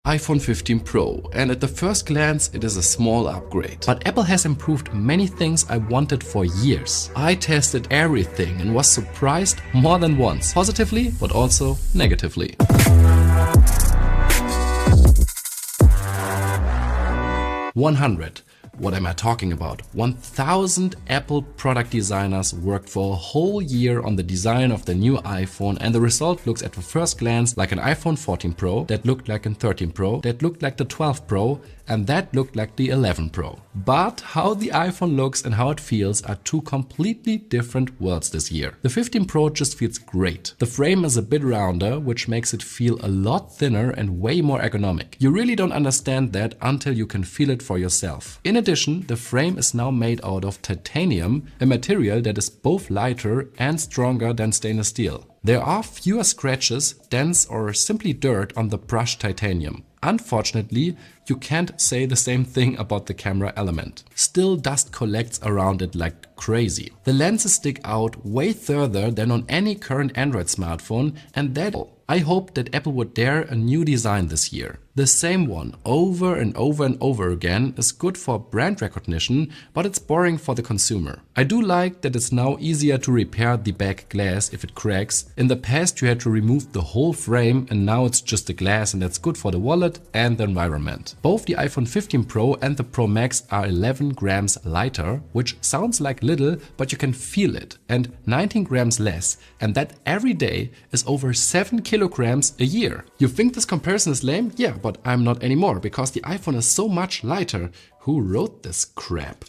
iPhone 15 Pro, and at the first glance it is a small upgrade. But Apple has improved many things I wanted for years. I tested everything and was surprised more than once, positively but also negatively. 100. What am I talking about? 1000 Apple product designers worked for a whole year on the design of the new iPhone, and the result looks at the first glance like an iPhone 14 Pro, that looked like an 13 Pro, that looked like the 12 Pro, and that looked like the 11 Pro. But how the iPhone looks and how it feels are two completely different worlds this year. The 15 Pro just feels great. The frame is a bit rounder, which makes it feel a lot thinner and way more ergonomic. You really don't understand that until you can feel it for yourself. In addition, the frame is now made out of titanium, a material that is both lighter and stronger than stainless steel. There are fewer scratches, dents or simply dirt on the brushed titanium. Unfortunately, you can't say the same thing about the camera element. Still, dust collects around it like crazy. The lenses stick out way further than on any current Android smartphone, and that's all. I hope that Apple would dare a new design this year. The same one over and over and over again is good for brand recognition, but it's boring for the consumer. I do like that it's now easier to repair the back glass if it cracks. In the past you had to remove the whole frame, and now it's just the glass, and that's good for the wallet and the environment. Both the iPhone 15 Pro and the Pro Max are 11 grams lighter, which sounds like little, but you can feel it, and 19 grams less, and that every day is over 7 kilograms a year. You think this comparison is lame? Yeah, but I'm not anymore, because the iPhone is so much lighter. Who wrote this crap?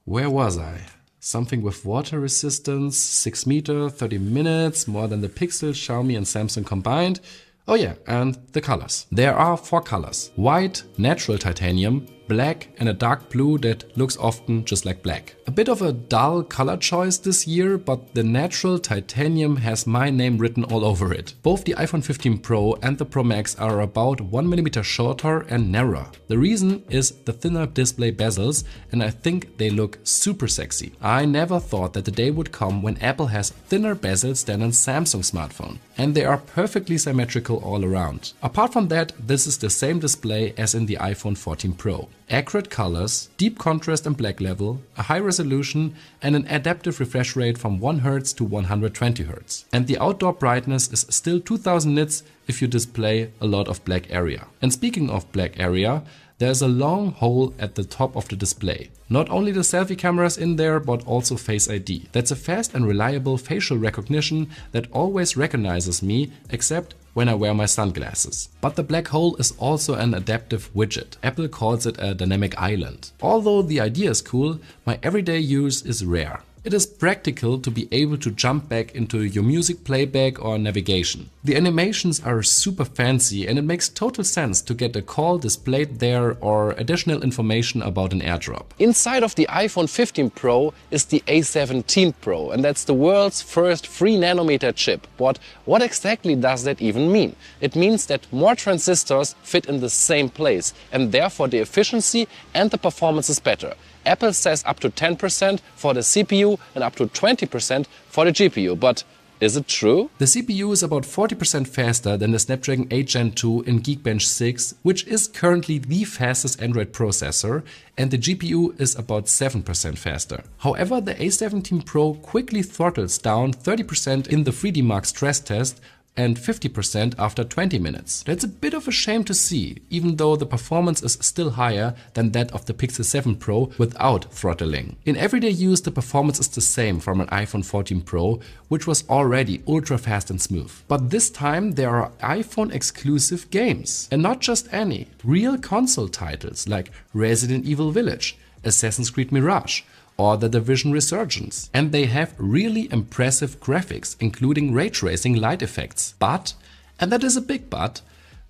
Where was I? Something with water resistance, 6 meters, 30 minutes, more than the Pixel, Xiaomi and Samsung combined. Oh yeah, and the colors. There are 4 colors: white, natural titanium, black and a dark blue that looks often just like black. A bit of a dull color choice this year, but the natural titanium has my name written all over it. Both the iPhone 15 Pro and the Pro Max are about 1mm shorter and narrower. The reason is the thinner display bezels, and I think they look super sexy. I never thought that the day would come when Apple has thinner bezels than a Samsung smartphone, and they are perfectly symmetrical all around. Apart from that, this is the same display as in the iPhone 14 Pro. Accurate colors, deep contrast and black level, a high resolution and an adaptive refresh rate from 1 Hz to 120 Hz. And the outdoor brightness is still 2000 nits if you display a lot of black area. And speaking of black area, there's a long hole at the top of the display. Not only the selfie camera is in there, but also Face ID. That's a fast and reliable facial recognition that always recognizes me, except when I wear my sunglasses. But the black hole is also an adaptive widget. Apple calls it a dynamic island. Although the idea is cool, my everyday use is rare. It is practical to be able to jump back into your music playback or navigation. The animations are super fancy, and it makes total sense to get a call displayed there or additional information about an airdrop. Inside of the iPhone 15 Pro is the A17 Pro, and that's the world's first 3nm chip. But what exactly does that even mean? It means that more transistors fit in the same place, and therefore the efficiency and the performance is better. Apple says up to 10% for the CPU and up to 20% for the GPU, but is it true? The CPU is about 40% faster than the Snapdragon 8 Gen 2 in Geekbench 6, which is currently the fastest Android processor, and the GPU is about 7% faster. However, the A17 Pro quickly throttles down 30% in the 3D Mark stress test, and 50% after 20 minutes. That's a bit of a shame to see, even though the performance is still higher than that of the Pixel 7 Pro without throttling. In everyday use, the performance is the same from an iPhone 14 Pro, which was already ultra fast and smooth. But this time there are iPhone exclusive games, and not just any. Real console titles like Resident Evil Village, Assassin's Creed Mirage, or The Division Resurgence. And they have really impressive graphics, including ray tracing light effects. But, and that is a big but,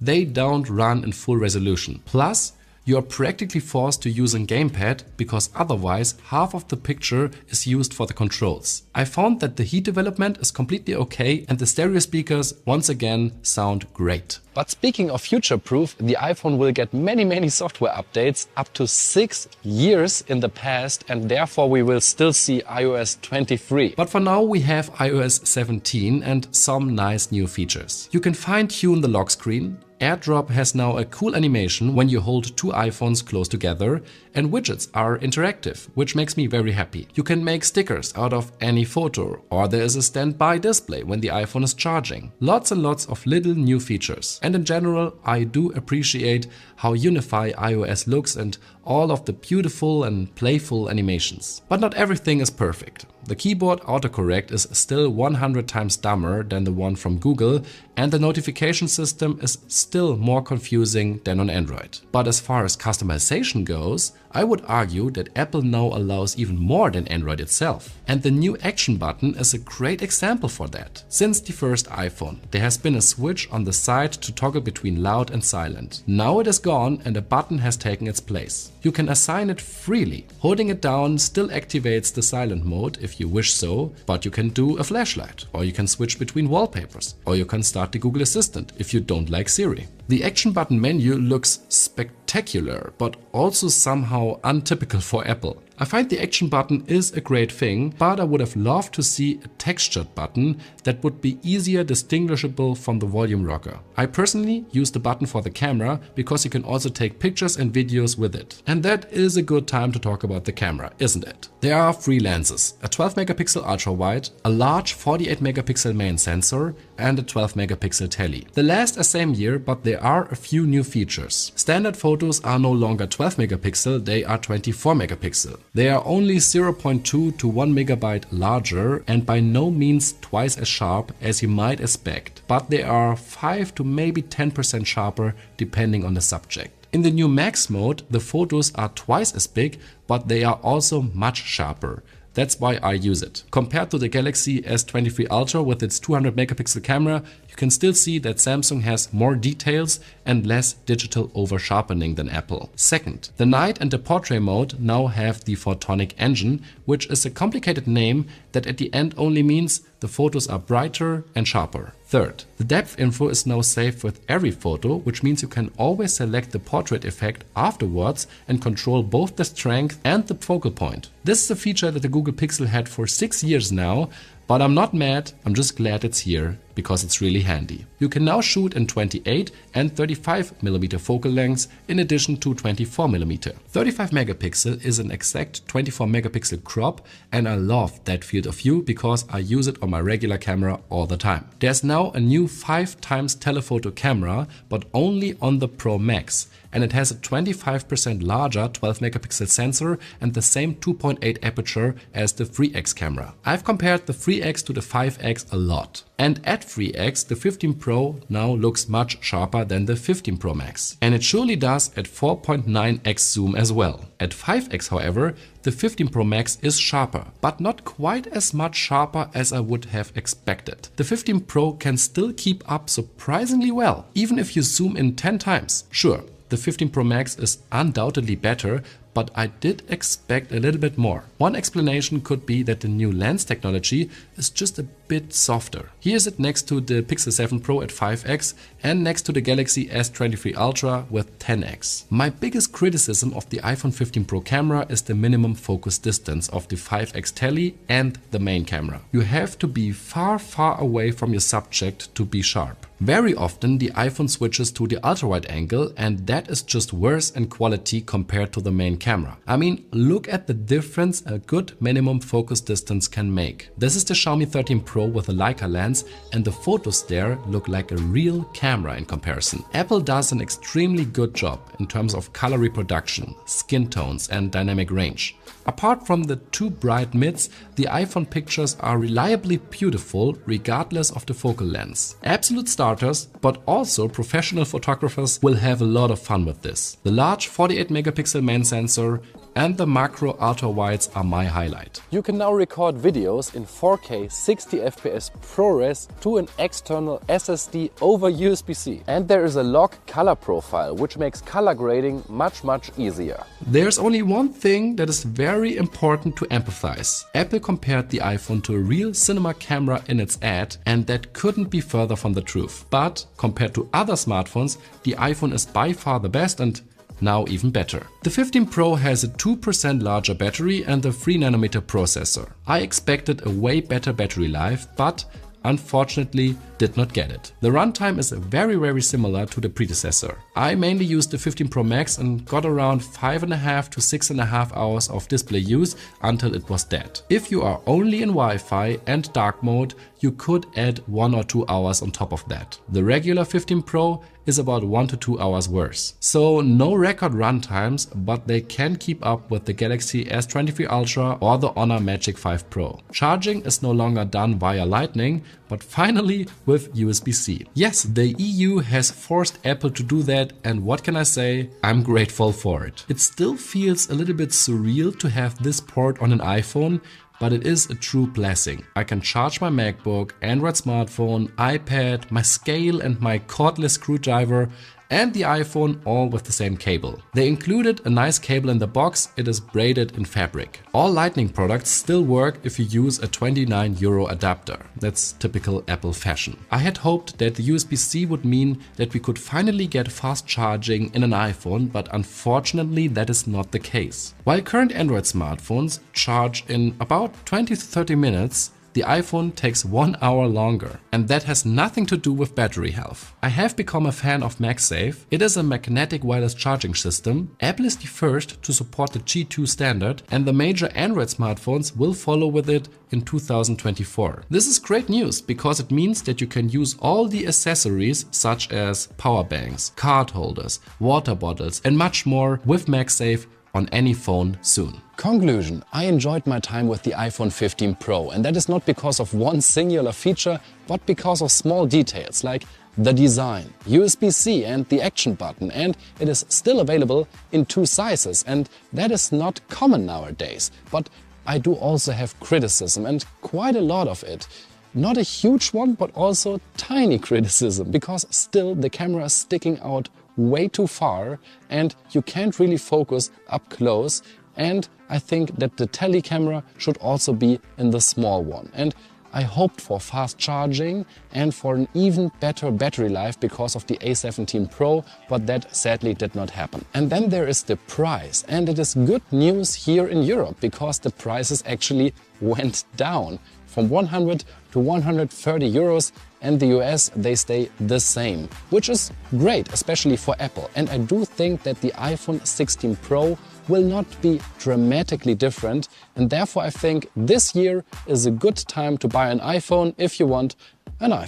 they don't run in full resolution. Plus, you are practically forced to use a gamepad, because otherwise half of the picture is used for the controls. I found that the heat development is completely okay, and the stereo speakers once again sound great. But speaking of future-proof, the iPhone will get many software updates, up to 6 years in the past, and therefore we will still see iOS 23. But for now we have iOS 17 and some nice new features. You can fine-tune the lock screen, AirDrop has now a cool animation when you hold two iPhones close together, and widgets are interactive, which makes me very happy. You can make stickers out of any photo, or there is a standby display when the iPhone is charging. Lots and lots of little new features. And in general, I do appreciate how unified iOS looks and all of the beautiful and playful animations. But not everything is perfect. The keyboard autocorrect is still 100 times dumber than the one from Google, and the notification system is still more confusing than on Android. But as far as customization goes, I would argue that Apple now allows even more than Android itself. And the new action button is a great example for that. Since the first iPhone, there has been a switch on the side to toggle between loud and silent. Now it is gone and a button has taken its place. You can assign it freely. Holding it down still activates the silent mode if you wish so, but you can do a flashlight, or you can switch between wallpapers, or you can start the Google Assistant if you don't like Siri. The action button menu looks spectacular, but also somehow untypical for Apple. I find the action button is a great thing, but I would have loved to see a textured button that would be easier distinguishable from the volume rocker. I personally use the button for the camera because you can also take pictures and videos with it. And that is a good time to talk about the camera, isn't it? There are three lenses: a 12 megapixel ultra wide, a large 48 megapixel main sensor, and a 12 megapixel tele. The last are same year, but there are a few new features. Standard photos are no longer 12 megapixel, they are 24 megapixel. They are only 0.2 to 1 megabyte larger and by no means twice as sharp as you might expect, but they are 5 to maybe 10% sharper depending on the subject. In the new Max mode, the photos are twice as big, but they are also much sharper. That's why I use it. Compared to the Galaxy S23 Ultra with its 200 megapixel camera, you can still see that Samsung has more details and less digital over-sharpening than Apple. Second, the night and the portrait mode now have the photonic engine, which is a complicated name that at the end only means the photos are brighter and sharper. Third, the depth info is now saved with every photo, which means you can always select the portrait effect afterwards and control both the strength and the focal point. This is a feature that the Google Pixel had for 6 years now, but I'm not mad, I'm just glad it's here because it's really handy. You can now shoot in 28 and 35mm focal lengths in addition to 24mm. 35 megapixel is an exact 24 megapixel crop, and I love that field of view because I use it on my regular camera all the time. There's now a new 5x telephoto camera, but only on the Pro Max, and it has a 25% larger 12 megapixel sensor and the same 2.8 aperture as the 3x camera. I've compared the 3x to the 5x a lot. And at 3x, the 15 Pro now looks much sharper than the 15 Pro Max. And it surely does at 4.9x zoom as well. At 5x, however, the 15 Pro Max is sharper, but not quite as much sharper as I would have expected. The 15 Pro can still keep up surprisingly well, even if you zoom in 10 times. Sure, the 15 Pro Max is undoubtedly better, but I did expect a little bit more. One explanation could be that the new lens technology is just a bit softer. Here's it next to the Pixel 7 Pro at 5x and next to the Galaxy S23 Ultra with 10x. My biggest criticism of the iPhone 15 Pro camera is the minimum focus distance of the 5x tele and the main camera. You have to be far away from your subject to be sharp. Very often the iPhone switches to the ultra-wide angle, and that is just worse in quality compared to the main camera. I mean, look at the difference a good minimum focus distance can make. This is the Xiaomi 13 Pro with a Leica lens, and the photos there look like a real camera in comparison. Apple does an extremely good job in terms of color reproduction, skin tones and dynamic range. Apart from the two bright mids, the iPhone pictures are reliably beautiful regardless of the focal length. Absolute starters, but also professional photographers will have a lot of fun with this. The large 48 megapixel main sensor and the macro ultra wides are my highlight. You can now record videos in 4K 60 FPS ProRes to an external SSD over USB-C. And there is a lock color profile, which makes color grading much easier. There's only one thing that is very important to emphasize. Apple compared the iPhone to a real cinema camera in its ad, and that couldn't be further from the truth. But compared to other smartphones, the iPhone is by far the best and now even better. The 15 Pro has a 2% larger battery and a 3nm processor. I expected a way better battery life, but unfortunately did not get it. The runtime is very similar to the predecessor. I mainly used the 15 Pro Max and got around 5.5 to 6.5 hours of display use until it was dead. If you are only in Wi-Fi and dark mode, you could add 1 or 2 hours on top of that. The regular 15 Pro is about 1 to 2 hours worse. So no record runtimes, but they can keep up with the Galaxy S23 Ultra or the Honor Magic 5 Pro. Charging is no longer done via Lightning, but finally with USB-C. Yes, the EU has forced Apple to do that, and what can I say? I'm grateful for it. It still feels a little bit surreal to have this port on an iPhone, but it is a true blessing. I can charge my MacBook, Android smartphone, iPad, my scale and my cordless screwdriver and the iPhone all with the same cable. They included a nice cable in the box, it is braided in fabric. All Lightning products still work if you use a €29 adapter. That's typical Apple fashion. I had hoped that the USB-C would mean that we could finally get fast charging in an iPhone, but unfortunately that is not the case. While current Android smartphones charge in about 20 to 30 minutes, the iPhone takes 1 hour longer, and that has nothing to do with battery health. I have become a fan of MagSafe. It is a magnetic wireless charging system. Apple is the first to support the G2 standard, and the major Android smartphones will follow with it in 2024. This is great news because it means that you can use all the accessories such as power banks, card holders, water bottles and much more with MagSafe on any phone soon. Conclusion: I enjoyed my time with the iPhone 15 Pro, and that is not because of one singular feature, but because of small details like the design, USB-C and the action button, and it is still available in 2 sizes, and that is not common nowadays. But I do also have criticism, and quite a lot of it. Not a huge one, but also tiny criticism, because still the camera is sticking out way too far and you can't really focus up close, and I think that the tele camera should also be in the small one. And I hoped for fast charging and for an even better battery life because of the A17 Pro, but that sadly did not happen. And then there is the price, and it is good news here in Europe because the prices actually went down from 100 to 130 euros, and the US they stay the same, which is great, especially for Apple. And I do think that the iPhone 16 Pro will not be dramatically different, and therefore I think this year is a good time to buy an iPhone if you want an iPhone.